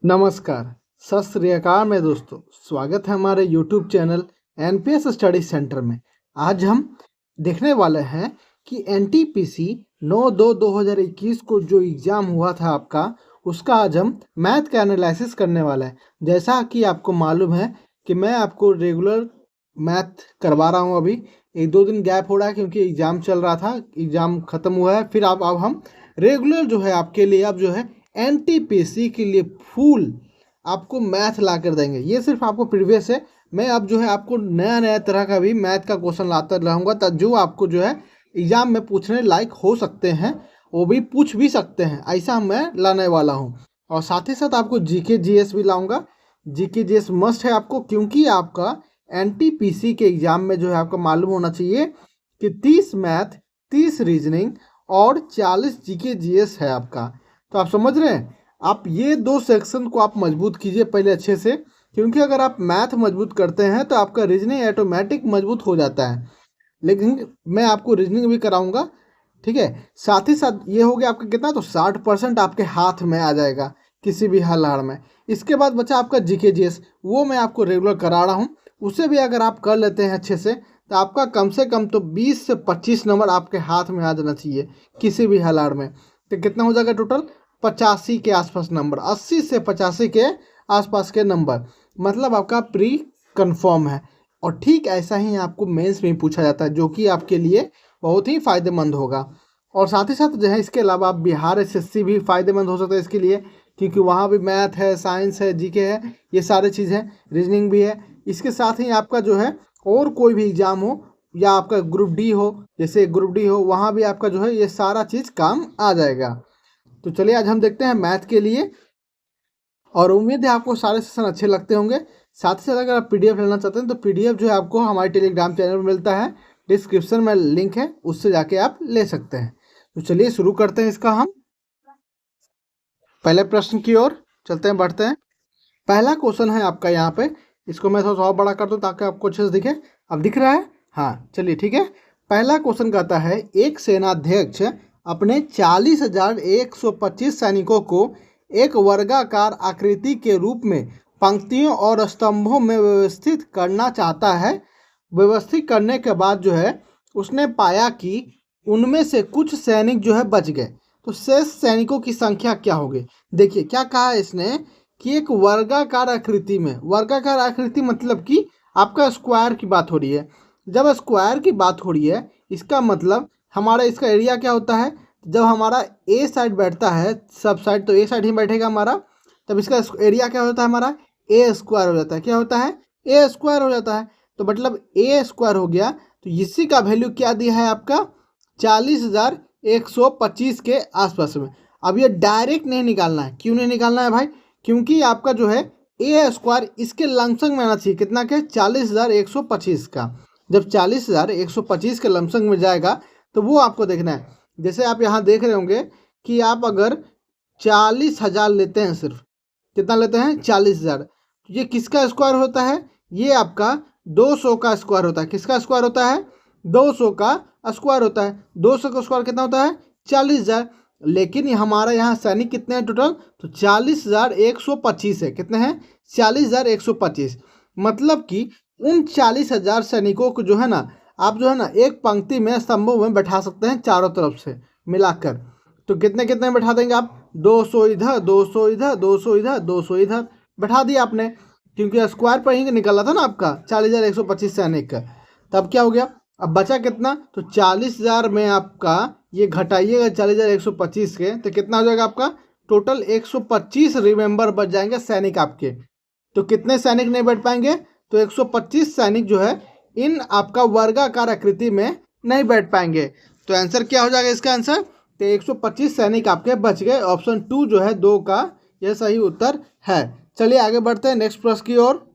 नमस्कार, सत श्री अकाल मेरे दोस्तों। स्वागत है हमारे YouTube channel NPS study centre में। आज हम देखने वाले हैं कि एनटीपीसी 9/2/2021 को जो एग्ज़ाम हुआ था आपका, उसका आज हम मैथ का एनालिसिस करने वाला है। जैसा कि आपको मालूम है कि मैं आपको रेगुलर मैथ करवा रहा हूँ। अभी 1-2 दिन गैप हो रहा है क्योंकि एग्ज़ाम चल रहा था, एग्ज़ाम ख़त्म हुआ है। फिर अब हम रेगुलर जो है आपके लिए अब जो है एनटीपीसी के लिए फुल आपको मैथ ला कर देंगे। ये सिर्फ आपको प्रीवियस है, मैं अब जो है आपको नया नया तरह का भी मैथ का क्वेश्चन लाता रहूँगा, जो आपको जो है एग्ज़ाम में पूछने लायक हो सकते हैं, वो भी पूछ भी सकते हैं, ऐसा मैं लाने वाला हूँ। और साथ ही साथ आपको जीके जीएस भी लाऊंगा। जीके जीएस मस्ट है आपको, क्योंकि आपका एनटीपीसी के एग्ज़ाम में जो है आपको मालूम होना चाहिए कि 30 मैथ, 30 रीजनिंग और 40 जीके जीएस है आपका। तो आप समझ रहे हैं, आप ये 2 सेक्शन को आप मजबूत कीजिए पहले अच्छे से, क्योंकि अगर आप मैथ मजबूत करते हैं तो आपका रीजनिंग ऑटोमेटिक मजबूत हो जाता है। लेकिन मैं आपको रीजनिंग भी कराऊंगा, ठीक है। साथ ही साथ ये हो गया आपका कितना, तो 60% आपके हाथ में आ जाएगा किसी भी हाल में। इसके बाद बचा आपका जीके जीएस, वो मैं आपको रेगुलर करा रहा हूँ। उसे भी अगर आप कर लेते हैं अच्छे से, तो आपका कम से कम तो 20 से 25 नंबर आपके हाथ में आ जाना चाहिए किसी भी हाल में। तो कितना हो जाएगा टोटल, 85 के आसपास नंबर, 80 से 85 के आसपास के नंबर, मतलब आपका प्री कंफर्म है। और ठीक ऐसा ही आपको मेंस में पूछा जाता है, जो कि आपके लिए बहुत ही फ़ायदेमंद होगा। और साथ ही साथ जो है इसके अलावा आप बिहार एसएससी भी फ़ायदेमंद हो सकता है इसके लिए, क्योंकि वहाँ भी मैथ है, साइंस है, जीके है, ये सारे चीज़ है, रीजनिंग भी है। इसके साथ ही आपका जो है और कोई भी एग्ज़ाम हो, या आपका ग्रुप डी हो, जैसे ग्रुप डी हो, वहाँ भी आपका जो है ये सारा चीज़ काम आ जाएगा। तो चलिए आज हम देखते हैं मैथ के लिए, और उम्मीद है आपको सारे सेशन अच्छे लगते होंगे। साथ ही साथ अगर आप पीडीएफ लेना चाहते हैं तो पीडीएफ जो है आपको हमारे टेलीग्राम चैनल में मिलता है, डिस्क्रिप्शन में लिंक है, उससे जाके आप ले सकते हैं। तो चलिए शुरू करते हैं इसका। हम पहले प्रश्न की ओर चलते हैं, बढ़ते हैं। पहला क्वेश्चन है आपका यहाँ पे, इसको मैं थोड़ा सा और बड़ा कर दूँ ताकि आपको अच्छे से दिखे। अब दिख रहा है? हाँ, चलिए ठीक है। पहला क्वेश्चन कहता है, एक सेनाध्यक्ष अपने 40,125 सैनिकों को एक वर्गाकार आकृति के रूप में पंक्तियों और स्तंभों में व्यवस्थित करना चाहता है। व्यवस्थित करने के बाद जो है उसने पाया कि उनमें से कुछ सैनिक जो है बच गए, तो शेष सैनिकों की संख्या क्या होगी। देखिए क्या कहा है इसने कि एक वर्गाकार आकृति में, वर्गाकार आकृति मतलब कि आपका स्क्वायर की बात हो रही है। जब स्क्वायर की बात हो रही है, इसका मतलब हमारा इसका एरिया क्या होता है, जब हमारा ए साइड बैठता है, सब साइड तो ए साइड ही बैठेगा हमारा, तब इसका एरिया क्या होता है हमारा, ए स्क्वायर हो जाता है। क्या होता है, ए स्क्वायर हो जाता है। तो मतलब ए स्क्वायर हो गया, तो इसी का वैल्यू क्या दिया है आपका, 40,125 के आसपास में। अब ये डायरेक्ट नहीं निकालना है। क्यों नहीं निकालना है भाई, क्योंकि आपका जो है ए स्क्वायर इसके लमसम में आना चाहिए, कितना के, 40,125 का। जब 40,125 के लमसम में जाएगा तो वो आपको देखना है। जैसे आप यहाँ देख रहे होंगे कि आप अगर 40,000 लेते हैं, सिर्फ कितना लेते हैं, 40,000, तो ये किसका स्क्वायर होता है, ये आपका 200 का स्क्वायर होता है। किसका स्क्वायर होता है, 200 का स्क्वायर होता है। 200 का स्क्वायर कितना होता है, 40,000। लेकिन हमारा यहाँ सैनिक कितने हैं टोटल, तो 40,125 है। कितने हैं, 40,125। मतलब कि उन 40,000 सैनिकों को जो है ना, आप जो है ना एक पंक्ति में, स्तंभों में बैठा सकते हैं चारों तरफ से मिलाकर। तो कितने कितने बैठा देंगे आप, 200 इधर, 200 इधर, 200 इधर, 200 इधर बैठा दिया आपने, क्योंकि स्क्वायर पर ही निकला था ना आपका 40,125 सैनिक का। तब क्या हो गया, अब बचा कितना, तो 40,000 में आपका ये घटाइएगा 40,125 के, तो कितना हो जाएगा आपका, टोटल 125 रिमेंबर बच जाएंगे सैनिक आपके। तो कितने सैनिक नहीं बैठ पाएंगे, तो 125 सैनिक जो है इन आपका वर्गाकार आकृति में नहीं बैठ पाएंगे। तो आंसर क्या हो जाएगा इसका आंसर, तो 125 सैनिक आपके बच गए। ऑप्शन 2 जो है 2 का यह सही उत्तर है। चलिए आगे बढ़ते हैं नेक्स्ट प्रश्न की ओर।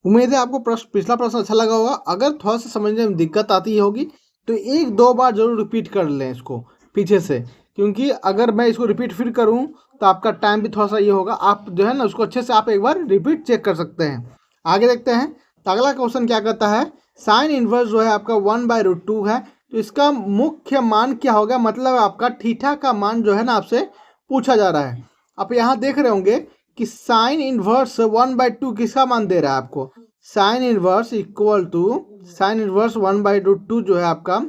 उम्मीद है आपको पिछला प्रश्न अच्छा लगा होगा। अगर थोड़ा सा समझने में दिक्कत आती होगी तो 1-2 बार जरूर रिपीट कर लें इसको पीछे से, क्योंकि अगर मैं इसको रिपीट फिर करूं तो आपका टाइम भी थोड़ा सा ये होगा। आप जो है ना उसको अच्छे से आप एक बार रिपीट चेक कर सकते हैं। आगे देखते हैं, तो अगला क्वेश्चन क्या कहता है, साइन इनवर्स जो है आपका 1/√2 है, तो इसका मुख्य मान क्या होगा, मतलब आपका थीटा का मान जो है ना आपसे पूछा जा रहा है। आप यहाँ देख रहे होंगे कि साइन इनवर्स 1/2 किसका मान दे रहा है आपको, sine inverse equal to sine inverse 1/2 जो है आपका,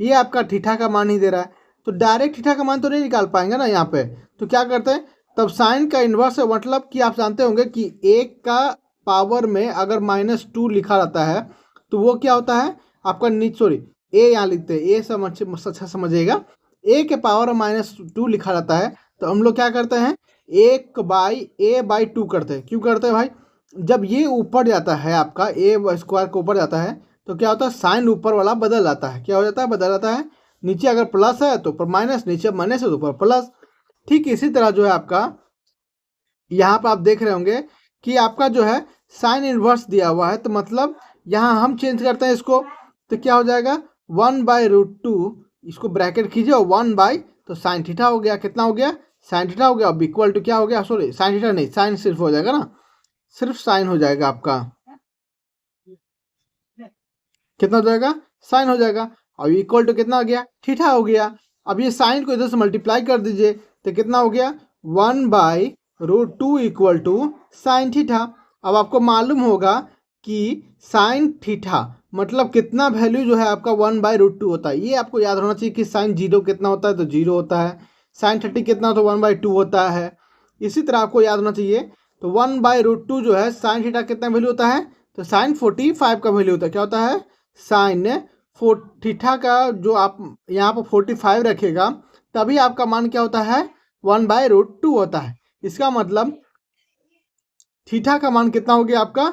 ये आपका थीटा का मान ही दे रहा है। तो डायरेक्ट थीटा का मान तो नहीं निकाल पाएंगे ना यहाँ पे, तो क्या करते हैं तब साइन का इन्वर्स है, मतलब कि आप जानते होंगे कि 1 का पावर में अगर -2 लिखा रहता है तो वो क्या होता है आपका सॉरी ए यहाँ लिखते हैं, ए अच्छा समझिएगा, ए के पावर -2 लिखा रहता है तो हम लोग क्या करते हैं 1/a/2 करते हैं। क्यों करते हैं भाई, जब ये ऊपर जाता है आपका ए स्क्वायर के ऊपर जाता है तो क्या होता है साइन ऊपर वाला बदल जाता है, क्या हो जाता है बदल जाता है, नीचे अगर प्लस है तो ऊपर माइनस, नीचे माइनस है तो ऊपर प्लस। ठीक इसी तरह जो है आपका यहाँ पर आप देख रहे होंगे कि आपका जो है साइन इनवर्स दिया हुआ है, तो मतलब यहाँ हम चेंज करते हैं इसको तो क्या हो जाएगा 1/√2, इसको ब्रैकेट कीजिए और 1 तो साइन थीटा हो गया, कितना हो गया साइन थीटा हो गया। अब इक्वल टू क्या हो गया, सॉरी साइन थीटा नहीं, साइन सिर्फ हो जाएगा ना, सिर्फ साइन हो जाएगा आपका, कितना हो जाएगा साइन हो जाएगा। अब इक्वल टू कितना हो गया थीटा हो गया। अब ये साइन को इधर से मल्टीप्लाई कर दीजिए तो कितना हो गया 1/√2 इक्वल टू साइन थीटा। अब आपको मालूम होगा कि साइन थीटा मतलब कितना वैल्यू जो है आपका 1/√2 होता है, ये आपको याद होना चाहिए कि साइन 0 कितना होता है तो 0 होता है, साइन 30 कितना तो 1/2 होता है। इसी तरह आपको याद होना चाहिए तो 1/√2 जो है साइन थीटा कितना वैल्यू होता है तो साइन 45 का वैल्यू होता है, क्या होता है साइन थीटा का जो आप यहाँ पर 45 रखेगा तभी आपका मान क्या होता है 1/√2 होता है। इसका मतलब थीटा का मान कितना हो गया आपका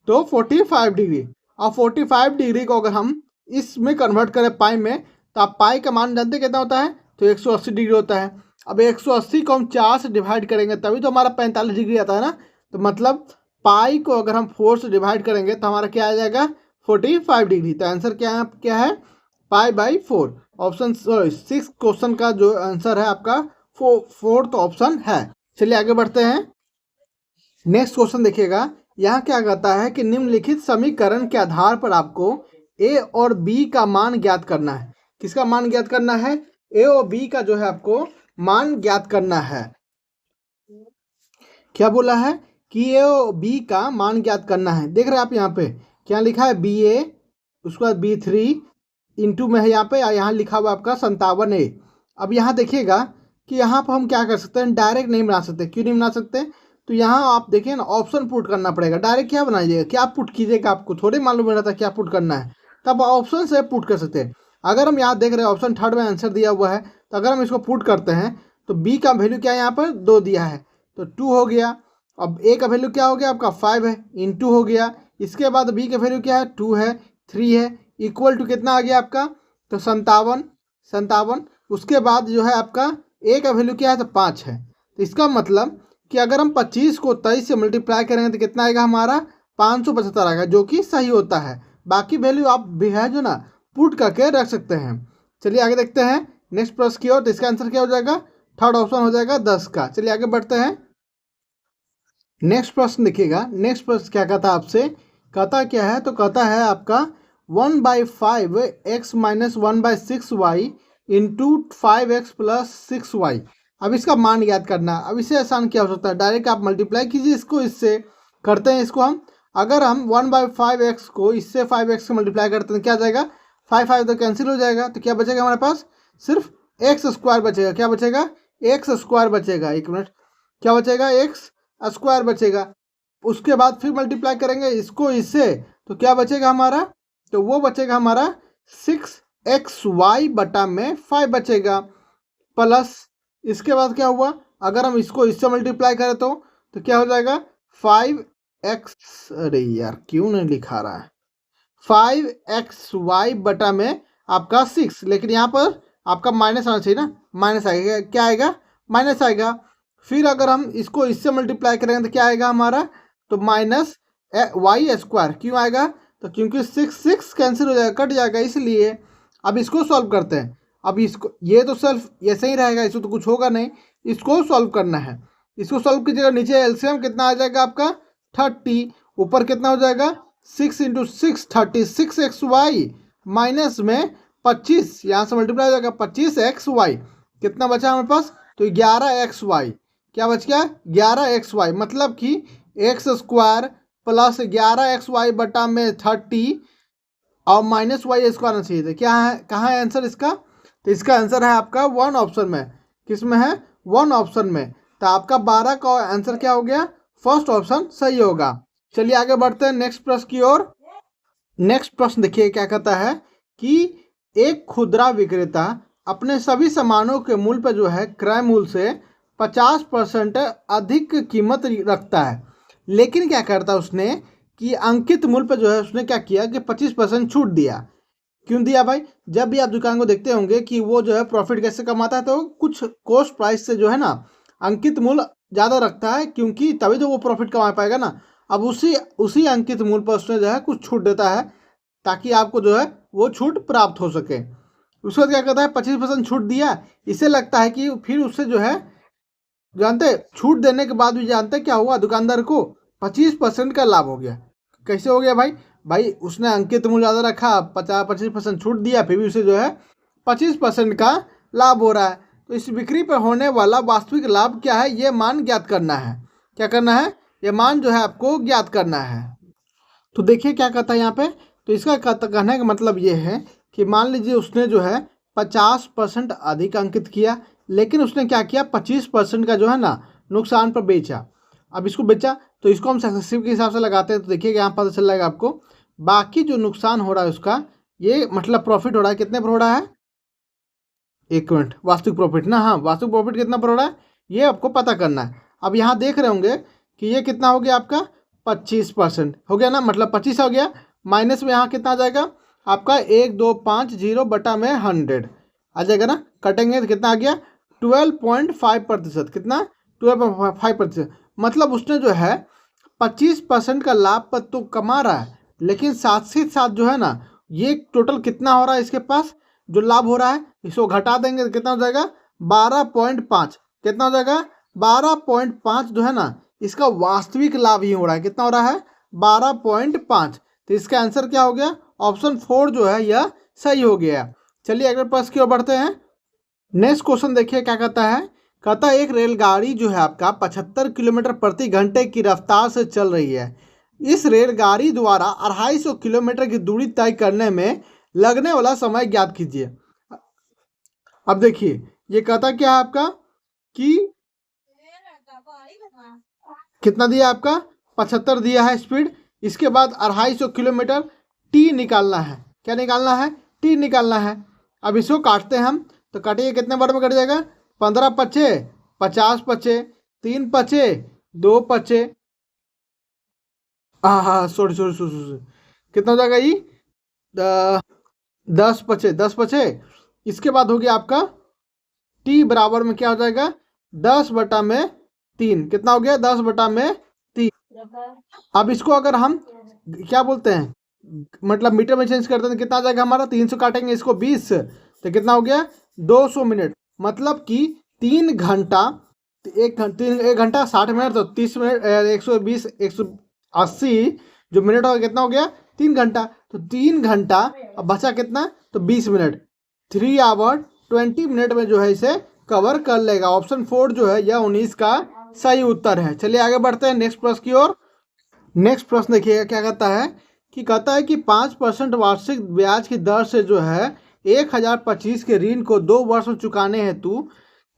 तो 45 डिग्री। और 45 डिग्री को अगर हम इसमें कन्वर्ट करें पाई में तो आप पाई का मान जानते कितना होता है तो 180 डिग्री होता है। अब 180 को हम 4 से डिवाइड करेंगे तभी तो हमारा 45 डिग्री आता है ना, तो मतलब पाई को अगर हम 4 से डिवाइड करेंगे तो हमारा क्या आ जाएगा 45 डिग्री। तो आंसर क्या है π/4। ऑप्शन 6 क्वेश्चन का जो आंसर है आपका 4th ऑप्शन है। चलिए आगे बढ़ते हैं, नेक्स्ट क्वेश्चन देखिएगा। यहाँ क्या कहता है कि निम्नलिखित समीकरण के आधार पर आपको ए और बी का मान ज्ञात करना है। किसका मान ज्ञात करना है, ए और बी का जो है आपको मान ज्ञात करना है। क्या बोला है कि ए और बी का मान ज्ञात करना है। देख रहे हैं आप यहाँ पे क्या लिखा है BA, उसके बाद B3 इंटू में है यहाँ पे, यहाँ लिखा हुआ आपका 57A। अब यहाँ देखिएगा कि यहाँ पर हम क्या कर सकते हैं डायरेक्ट नहीं बना सकते। क्यों नहीं बना सकते, तो यहाँ आप देखिए ना ऑप्शन पुट करना पड़ेगा। डायरेक्ट क्या बनाइएगा, क्या पुट कीजिएगा, आपको थोड़े मालूम रहता क्या पुट करना है, तब ऑप्शन से पुट कर सकते हैं। अगर हम यहाँ देख रहे हैं ऑप्शन 3rd में आंसर दिया हुआ है, तो अगर हम इसको पुट करते हैं तो बी का वैल्यू क्या है यहाँ पर 2 दिया है तो 2 हो गया। अब ए का वैल्यू क्या हो गया आपका 5 है, इंटू हो गया। इसके बाद बी का वैल्यू क्या है 2 है, 3 है, इक्वल टू कितना आ गया आपका तो 57। उसके बाद जो है आपका ए का वैल्यू क्या है तो 5 है। तो इसका मतलब कि अगर हम 25 को 23 से मल्टीप्लाई करेंगे तो कितना आएगा हमारा 575 आएगा, जो कि सही होता है। बाकी वैल्यू आप भी है जो ना पुट करके रख सकते हैं। चलिए आगे देखते हैं नेक्स्ट प्रश्न की ओर। तो इसका आंसर क्या हो जाएगा 3rd ऑप्शन हो जाएगा 10 का। चलिए आगे बढ़ते हैं, नेक्स्ट प्रश्न देखिएगा। नेक्स्ट प्रश्न क्या कहता है आपसे, कहता क्या है तो कहता है आपका 1/5x - 1/6y into 5x + 6y। अब इसका मान याद करना है। अब इससे आसान क्या हो सकता है, डायरेक्ट आप मल्टीप्लाई कीजिए इसको, इससे करते हैं इसको हम। अगर हम 1/5x को इससे 5x से मल्टीप्लाई करते हैं क्या जाएगा 5 तो कैंसिल हो जाएगा, तो क्या बचेगा हमारे पास सिर्फ x² बचेगा। क्या बचेगा x² बचेगा, एक मिनट, क्या बचेगा x² बचेगा। उसके बाद फिर मल्टीप्लाई करेंगे इसको इससे तो क्या बचेगा हमारा, तो वो बचेगा हमारा 6xy/5 बचेगा, प्लस इसके बाद क्या हुआ अगर हम इसको इससे मल्टीप्लाई करें तो क्या हो जाएगा 5x, अरे यार क्यों नहीं लिखा रहा है 5xy/में आपका 6, लेकिन यहाँ पर आपका माइनस आना चाहिए ना, माइनस आएगा, क्या आएगा माइनस आएगा। फिर अगर हम इसको इससे मल्टीप्लाई करेंगे तो क्या आएगा हमारा तो -y²। क्यों आएगा तो क्योंकि 6 कैंसिल हो जाएगा, कट जाएगा, इसलिए। अब इसको सॉल्व करते हैं। अब इसको ये तो सिर्फ ऐसे ही रहेगा, इसको तो कुछ होगा नहीं, इसको सॉल्व करना है। इसको सॉल्व कीजिएगा, नीचे एलसीएम कितना आ जाएगा आपका 30, ऊपर कितना हो जाएगा 6 × 6 36xy माइनस में 25, यहाँ से मल्टीप्लाई हो जाएगा 25xy, कितना बचा हमारे पास तो 11xy। क्या बच गया 11xy, मतलब कि एक्स स्क्वायर प्लस 11xy बटा में 30 और माइनस वाई इसको आना चाहिए था। क्या है, कहाँ है आंसर इसका? तो इसका आंसर है आपका वन ऑप्शन में। किस में है? वन ऑप्शन में। तो आपका 12 का आंसर क्या हो गया? फर्स्ट ऑप्शन सही होगा। चलिए आगे बढ़ते हैं नेक्स्ट प्रश्न की ओर। नेक्स्ट प्रश्न देखिए क्या कहता है कि एक खुदरा विक्रेता अपने सभी सामानों के मूल्य पर जो है क्रय मूल्य से 50% अधिक कीमत रखता है, लेकिन क्या करता है उसने कि अंकित मूल्य पर जो है उसने क्या किया कि 25% छूट दिया। क्यों दिया भाई? जब भी आप दुकान को देखते होंगे कि वो जो है प्रॉफिट कैसे कमाता है, तो कुछ कॉस्ट प्राइस से जो है ना अंकित मूल्य ज़्यादा रखता है, क्योंकि तभी तो वो प्रॉफिट कमा पाएगा ना। अब उसी उसी अंकित मूल्य पर उसने जो है कुछ छूट देता है, ताकि आपको जो है वो छूट प्राप्त हो सके। उसके बाद क्या कहता है 25% छूट दिया। इसे लगता है कि फिर उससे जो है जानते छूट देने के बाद भी जानते क्या हुआ, दुकानदार को 25% का लाभ हो गया। कैसे हो गया भाई? भाई उसने अंकित मूल्य ज़्यादा रखा, 25% छूट दिया, फिर भी उसे जो है 25% का लाभ हो रहा है। तो इस बिक्री पर होने वाला वास्तविक लाभ क्या है, ये मान ज्ञात करना है। क्या करना है? ये मान जो है आपको ज्ञात करना है। तो देखिए क्या कहता है यहाँ पे। तो इसका कहने का मतलब ये है कि मान लीजिए उसने जो है 50% अधिक अंकित किया, लेकिन उसने क्या किया 25% का जो है ना नुकसान पर बेचा। अब इसको बेचा तो इसको हम सक्सेसिव के हिसाब से लगाते हैं। तो देखिए यहाँ पता चल जाएगा आपको, बाकी जो नुकसान हो रहा है उसका, ये मतलब प्रॉफिट हो रहा है, कितने पर हो रहा है? एक मिनट, वास्तविक प्रॉफिट ना, हाँ वास्तविक प्रॉफिट कितना पर हो रहा है ये आपको पता करना है। अब यहाँ देख रहे होंगे कि ये कितना हो गया आपका 25% हो गया ना, मतलब 25 हो गया। माइनस में यहाँ कितना आ जाएगा आपका 1250 बटा में 100 आ जाएगा ना। कटेंगे तो कितना आ गया 12.5%। कितना? 12.5%। मतलब उसने जो है 25% का लाभ पर तो कमा रहा है, लेकिन साथ ही साथ जो है ना ये टोटल कितना हो रहा है इसके पास जो लाभ हो रहा है, इसको घटा देंगे तो कितना हो जाएगा 12.5। कितना हो जाएगा 12.5 जो है ना इसका वास्तविक लाभ ही हो रहा है। कितना हो रहा है 12.5। तो इसका आंसर क्या हो गया? ऑप्शन 4 जो है यह सही हो गया। चलिए अगले प्रश्न की ओर बढ़ते हैं। नेक्स्ट क्वेश्चन देखिए क्या कहता है। कहता है एक रेलगाड़ी जो है आपका 75 किलोमीटर प्रति घंटे की रफ्तार से चल रही है। इस रेलगाड़ी द्वारा 250 किलोमीटर की दूरी तय करने में लगने वाला समय ज्ञात कीजिए। अब देखिए ये कहता क्या है आपका कि कितना दिया आपका 75 दिया है स्पीड, इसके बाद 250 किलोमीटर टी निकालना है। क्या निकालना है? टी निकालना है। अब इसको काटते हैं हम, तो काटिए कितने बार में कट जाएगा 15 पचे 50 पचे 3 पचे 2 पचे, हाँ सॉरी सॉरी सॉरी, कितना हो जाएगा ये 10 पचे 10 पचे। इसके बाद हो गया आपका टी बराबर में क्या हो जाएगा 10/3। कितना हो गया 10/3। अब इसको अगर हम क्या बोलते हैं मतलब मीटर में चेंज करते हैं तो कितना आ जाएगा हमारा 300 काटेंगे इसको 20, तो कितना हो गया 200 मिनट। मतलब कि 3 घंटा, एक घंटा 60 मिनट, तो 30 मिनट 120 180 जो मिनट होगा कितना हो गया 3 घंटा। तो 3 घंटा अब बचा कितना तो 20 मिनट, 3 आवर 20 मिनट में जो है इसे कवर कर लेगा। ऑप्शन 4 जो है यह 19 का सही उत्तर है। चलिए आगे बढ़ते हैं नेक्स्ट प्रश्न की ओर। नेक्स्ट प्रश्न देखिएगा क्या कहता है कि 5% वार्षिक ब्याज की दर से जो है 1025 के ऋण को 2 वर्ष में चुकाने हेतु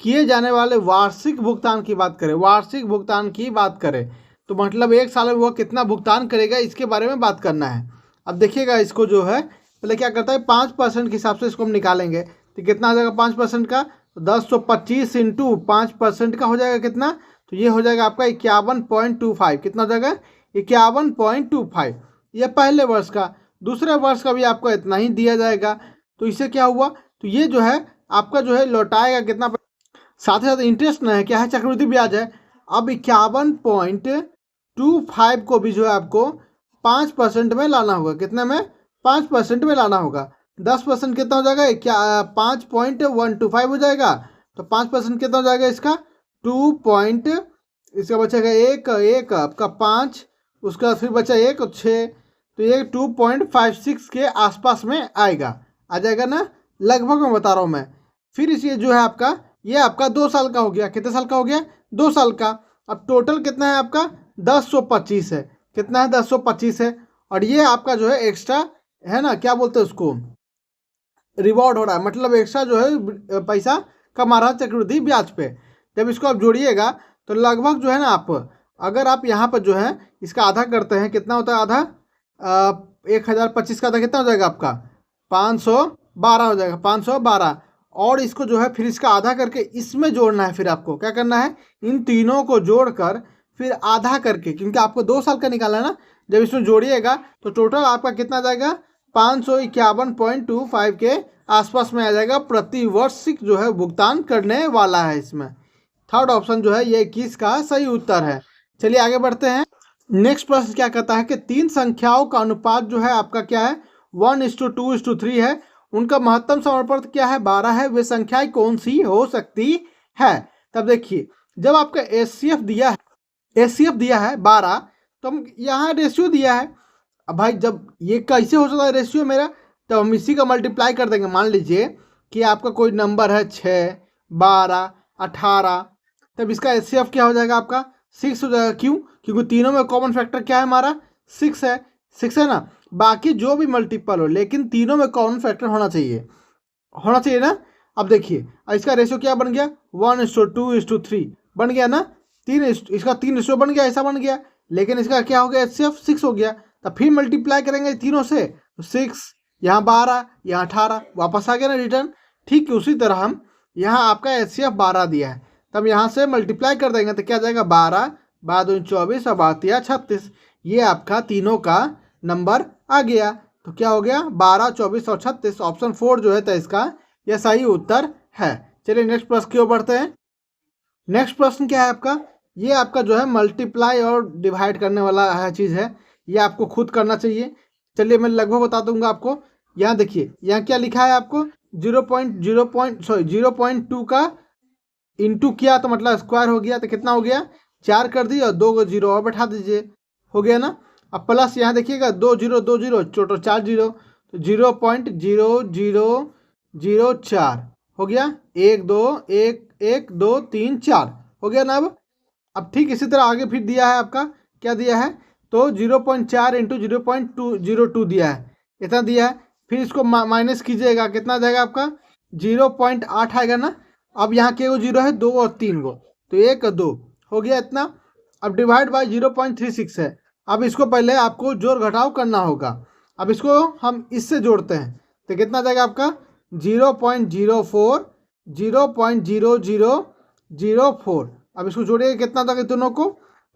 किए जाने वाले वार्षिक भुगतान की बात करें। वार्षिक भुगतान की बात करें तो मतलब एक साल में वह कितना भुगतान करेगा इसके बारे में बात करना है। अब देखिएगा इसको जो है पहले क्या करता है 5% के हिसाब से इसको हम निकालेंगे तो कितना आ जाएगा 5% का, तो 1025 इंटू 5% का हो जाएगा कितना, तो ये हो जाएगा आपका 51.25। कितना हो जाएगा 51.25। यह पहले वर्ष का। दूसरे वर्ष का भी आपको इतना ही दिया जाएगा। तो इससे क्या हुआ, तो ये जो है आपका जो है लौटाएगा कितना, साथ ही साथ इंटरेस्ट नहीं है, क्या है चक्रवृद्धि ब्याज है। अब 51.25 को भी जो है आपको 5% में लाना होगा। कितने में 5% में लाना होगा। 10% कितना हो जाएगा क्या 5.125 हो जाएगा। तो 5% कितना हो जाएगा इसका 2. इसका बचेगा एक आपका 5, उसका फिर बचा 1 और 6, तो ये 2.56 के आसपास में आएगा, आ जाएगा ना, लगभग मैं बता रहा हूँ मैं। फिर इसे जो है आपका ये आपका 2 साल का हो गया। कितने साल का हो गया 2 साल का। अब टोटल कितना है आपका 1025 है। कितना है 1025 है। और ये आपका जो है एक्स्ट्रा है ना, क्या बोलते हैं उसको, रिवॉर्ड हो रहा है, मतलब एक्स्ट्रा जो है पैसा कमा रहा है चक्रवृद्धि ब्याज पे। जब इसको आप जोड़िएगा तो लगभग जो है ना, आप अगर आप यहाँ पर जो है इसका आधा करते हैं, कितना होता है आधा, 1025 का आधा कितना हो जाएगा आपका 512 हो जाएगा, 512। और इसको जो है फिर इसका आधा करके इसमें जोड़ना है। फिर आपको क्या करना है, इन तीनों को जोड़कर फिर आधा करके, क्योंकि आपको 2 साल का निकालना है ना, जब इसमें जोड़िएगा तो टोटल आपका कितना जाएगा 551.25 के आसपास में आ जाएगा। प्रति वर्षिक जो है भुगतान करने वाला है इसमें। थर्ड ऑप्शन जो है ये 21 का सही उत्तर है। चलिए आगे बढ़ते हैं। नेक्स्ट प्रश्न क्या कहता है कि 3 संख्याओं का अनुपात जो है आपका क्या है 1:2:3 है। उनका महत्तम समानुपात क्या है 12 है। वे संख्याएं कौन सी हो सकती है। तब देखिए, जब आपका एचसीएफ दिया है 12, तो हम यहाँ रेशियो दिया है। अब भाई जब ये कैसे हो सकता है रेशियो मेरा, तब हम इसी का मल्टीप्लाई कर देंगे। मान लीजिए कि आपका कोई नंबर है 6, 12, 18, तब इसका एचसीएफ क्या हो जाएगा आपका 6 हो जाएगा। क्यों? क्योंकि तीनों में कॉमन फैक्टर क्या है हमारा 6 है। 6 है ना। बाकी जो भी मल्टीपल हो, लेकिन तीनों में कॉमन फैक्टर होना चाहिए ना। अब देखिए इसका रेशियो क्या बन गया 1:2:3 बन गया ना। इसका 3 रेशियो बन गया, ऐसा बन गया। लेकिन इसका क्या हो गया एचसीएफ 6 हो गया। तब फिर मल्टीप्लाई करेंगे तीनों से, तो 6 यहाँ 12 यहाँ 18 वापस आ गया ना रिटर्न। ठीक है, उसी तरह हम यहाँ आपका एचसीएफ 12 दिया है, तब यहाँ से मल्टीप्लाई कर देंगे तो क्या जाएगा 12, 12 24 और 12 36। ये आपका तीनों का नंबर आ गया। तो क्या हो गया 12, 24 और 36। ऑप्शन 4 जो है तो इसका यह सही उत्तर है। चलिए नेक्स्ट प्रश्न की ओर बढ़ते हैं। नेक्स्ट प्रश्न क्या है आपका, ये आपका जो है मल्टीप्लाई और डिवाइड करने वाला है चीज़ है। ये आपको खुद करना चाहिए। चलिए मैं लगभग बता दूंगा आपको। यहाँ देखिए, यहाँ क्या लिखा है आपको 0.2 का इंटू किया तो मतलब स्क्वायर हो गया, तो कितना हो गया 4 कर दिए और 2 जीरो और बैठा दीजिए, हो गया ना। अब प्लस यहाँ देखिएगा 2 जीरो टोटल 4 जीरो, तो 0.0004 हो गया। 1 2 1 1 2 3 4 हो गया ना। अब ठीक इसी तरह आगे फिर दिया है आपका, क्या दिया है तो 0.4 इंटू 0.202 दिया है, इतना दिया है। फिर इसको माइनस कीजिएगा, कितना जाएगा आपका 0.8 आएगा ना। अब यहाँ के गो जीरो है 2 और 3 गो, तो 1 और 2 हो गया इतना। अब डिवाइड बाय 0.36 है। अब इसको पहले आपको जोड़ घटाव करना होगा। अब इसको हम इससे जोड़ते हैं तो कितना जाएगा आपका 0.04 0.0004। अब इसको जोड़िए कितना था दोनों को,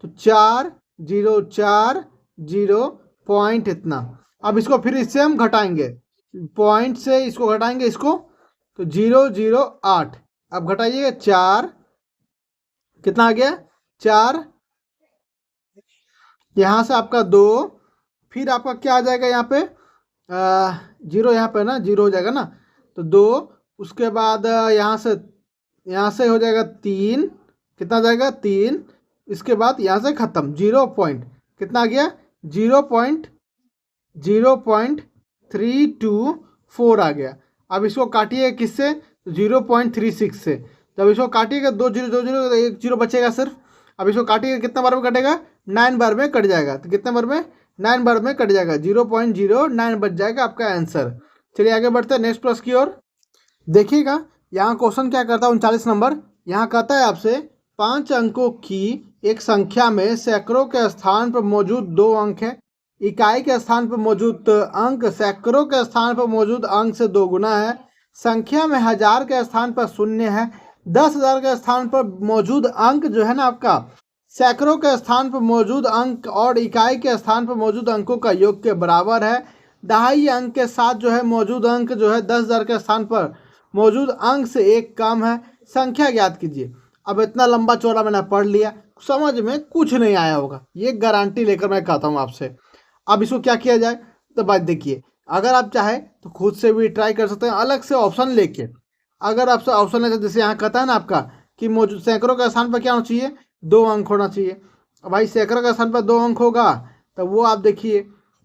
तो 4 0 4 0 पॉइंट इतना। अब इसको फिर इससे हम घटाएंगे, पॉइंट से इसको घटाएंगे इसको, तो 008। अब घटाइएगा 4, कितना आ गया 4, यहाँ से आपका 2, फिर आपका क्या आ जाएगा यहाँ पे 0, यहाँ पे ना 0 हो जाएगा ना, तो 2, उसके बाद यहाँ से हो जाएगा 3, कितना जाएगा 3, इसके बाद यहाँ से ख़त्म 0 पॉइंट, कितना आ गया 0.324 आ गया। अब इसको काटिए किससे 0.36 से। जब इसको काटिएगा 2 0 2 0 1 0 बचेगा सिर्फ। अब इसको काटिएगा कितना बार में कटेगा 9 बार में कट जाएगा, तो कितने बार में 9 बार में कट जाएगा, 0.09 बच जाएगा आपका आंसर। चलिए आगे बढ़ते हैं नेक्स्ट प्रश्न की ओर। देखिएगा यहाँ क्वेश्चन क्या करता है 39 नंबर। यहाँ कहता है आपसे 5 अंकों की एक संख्या में सैकड़ों के स्थान पर मौजूद 2 अंक है। इकाई के स्थान पर मौजूद अंक सैकड़ों के स्थान पर मौजूद अंक से 2 गुना है। संख्या में 1000 के स्थान पर 0 है। 10,000 के स्थान पर मौजूद अंक जो है ना आपका सैकड़ों के स्थान पर मौजूद अंक और इकाई के स्थान पर मौजूद अंकों का योग के बराबर है। 2.5 अंक के साथ जो है मौजूद अंक जो है 10,000 के स्थान पर मौजूद अंक से 1 कम है। संख्या ज्ञात कीजिए। अब इतना लंबा चौड़ा मैंने पढ़ लिया, समझ में कुछ नहीं आया होगा, ये गारंटी लेकर मैं कहता हूँ आपसे। अब इसको क्या किया जाए, तो बात देखिए, अगर आप चाहे तो खुद से भी ट्राई कर सकते हैं अलग से ऑप्शन लेके। अगर आपसे ऑप्शन लेते जैसे यहाँ कहता है ना आपका कि मौजूद सैकड़ों के स्थान पर क्या होना चाहिए 2 अंक होना चाहिए। अब भाई सैकड़ों के स्थान पर 2 अंक होगा तो वो आप देखिए।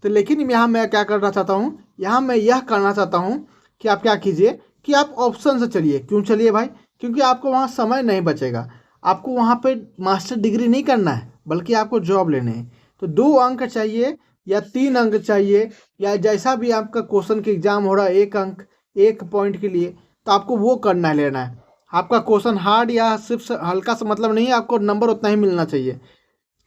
तो लेकिन यहाँ मैं क्या करना चाहता हूँ, यहाँ मैं यह करना चाहता हूँ कि आप क्या कीजिए कि आप ऑप्शन से चलिए। क्यों चलिए भाई, क्योंकि आपको वहाँ समय नहीं बचेगा। आपको वहाँ पे मास्टर डिग्री नहीं करना है, बल्कि आपको जॉब लेने हैं। तो 2 अंक चाहिए या 3 अंक चाहिए, या जैसा भी आपका क्वेश्चन के एग्जाम हो रहा है 1 अंक 1 पॉइंट के लिए, तो आपको वो करना है, लेना है। आपका क्वेश्चन हार्ड या सिर्फ हल्का सा मतलब नहीं है, आपको नंबर उतना ही मिलना चाहिए।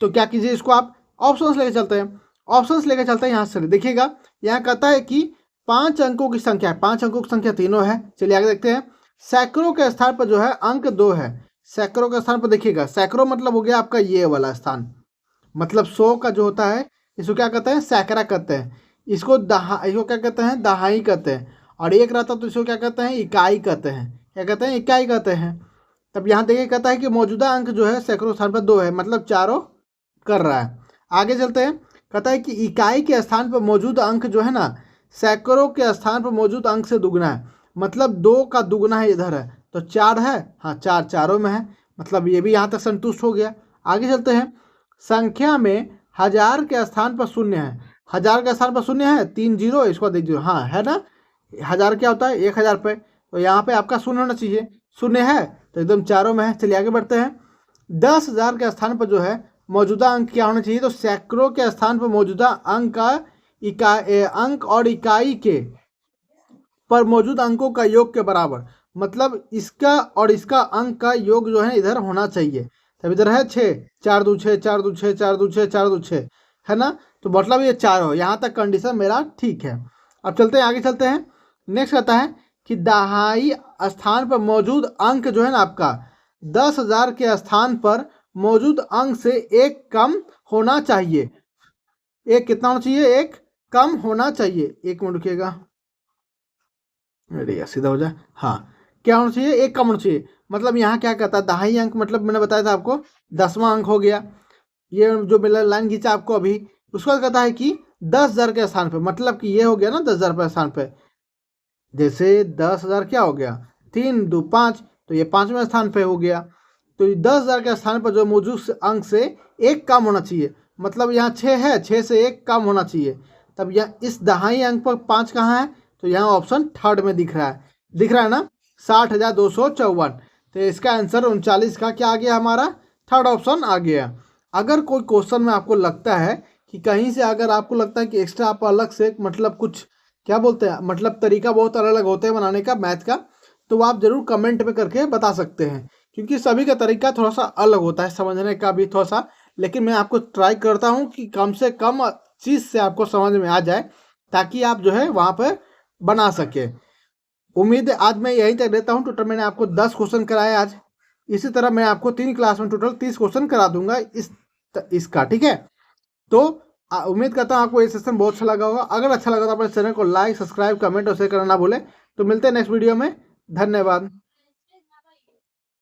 तो क्या कीजिए, इसको आप ऑप्शंस लेके चलते हैं। ऑप्शंस लेके चलते हैं, यहाँ से देखिएगा, यहाँ कहता है कि 5 अंकों की संख्या है, 5 अंकों की संख्या तीनों है। चलिए आगे देखते हैं। सैकड़ों के स्थान पर जो है अंक 2 है। सैकड़ों के स्थान पर देखिएगा, सैकड़ों मतलब हो गया आपका ये वाला स्थान, मतलब 100 का जो होता है इसको क्या कहते हैं, सैकड़ा कहते हैं। इसको क्या कहते हैं, दहाई कहते हैं। और एक रहता तो इसको क्या कहते हैं, इकाई कहते हैं। क्या कहते हैं, इकाई कहते हैं। तब यहाँ देखिए कहता है कि मौजूदा अंक जो है सैकड़ों स्थान पर 2 है, मतलब चारों कर रहा है। आगे चलते हैं, कहता है कि इकाई के स्थान पर मौजूद अंक जो है ना, सैकड़ों के स्थान पर मौजूद अंक से दुगना है, मतलब 2 का दुगना है इधर है, तो 4 है। हाँ, 4 चारों में है, मतलब ये भी यहाँ तक संतुष्ट हो गया। आगे चलते हैं, संख्या में 1000 के स्थान पर शून्य है। 1000 के स्थान पर शून्य है, 3 जीरो, इसको देख दीजिए, हाँ है ना। 1000 क्या होता है, 1000 पे, तो यहाँ पे आपका शून्य होना चाहिए, शून्य है तो एकदम चारों में है। चलिए आगे बढ़ते हैं। 10,000 के स्थान पर जो है मौजूदा अंक क्या होना चाहिए, तो सैकड़ों के स्थान पर मौजूदा अंक का अंक और इकाई के पर मौजूद अंकों का योग के बराबर, मतलब इसका और इसका अंक का योग जो है इधर होना चाहिए। तब इधर है 6, 4 2 6, 4 2 6, 4 2 6, 4 2 6, है ना। तो मतलब ये 4 हो, यहाँ तक कंडीशन मेरा ठीक है। अब चलते हैं, आगे चलते हैं। नेक्स्ट आता है कि दहाई स्थान पर मौजूद अंक जो है ना आपका, 10,000 के स्थान पर मौजूद अंक से एक कम होना चाहिए। एक कितना होना चाहिए, एक कम होना चाहिए। एक मिनट रुकिएगा, अरे यार सीधा हो जाए। हाँ, क्या होना चाहिए, एक कम होना चाहिए। मतलब यहाँ क्या कहता है, दहाई अंक मतलब मैंने बताया था आपको 10वां अंक हो गया। ये जो मेरा लाइन खींचा आपको अभी, उसके बाद कहता है कि 10,000 के स्थान पे, मतलब कि ये हो गया ना 10,000 के स्थान पे, जैसे 10,000 क्या हो गया, 3 2 5, तो ये 5वें स्थान पे हो गया। तो 10,000 के स्थान पर जो मौजूद अंक से एक कम होना चाहिए, मतलब यहाँ 6 है, 6 से एक कम होना चाहिए। तब यहाँ इस दहाई अंक पर 5 कहाँ है, तो यहाँ ऑप्शन थर्ड में दिख रहा है, दिख रहा है ना, 60,254। तो इसका आंसर 39 का क्या आ गया हमारा, थर्ड ऑप्शन आ गया। अगर कोई क्वेश्चन में आपको लगता है कि कहीं से, अगर आपको लगता है कि एक्स्ट्रा आप अलग से मतलब कुछ क्या बोलते हैं, मतलब तरीका बहुत अलग अलग होते हैं बनाने का मैथ का, तो आप जरूर कमेंट में करके बता सकते हैं, क्योंकि सभी का तरीका थोड़ा सा अलग होता है, समझने का भी थोड़ा सा। लेकिन मैं आपको ट्राई करता हूँ कि कम से कम चीज़ से आपको समझ में आ जाए, ताकि आप जो है वहाँ पर बना सके। उम्मीद है आज मैं यहीं तक देता हूँ। टोटल मैंने आपको 10 क्वेश्चन कराए आज। इसी तरह मैं आपको 3 क्लास में टोटल 30 क्वेश्चन करा दूंगा इसका, ठीक है। तो उम्मीद करता हूँ आपको ये सेशन बहुत अच्छा लगा होगा। अगर अच्छा लगा तो अपने चैनल को लाइक, सब्सक्राइब, कमेंट और शेयर करना ना भूलें। तो मिलते हैं नेक्स्ट वीडियो में। धन्यवाद।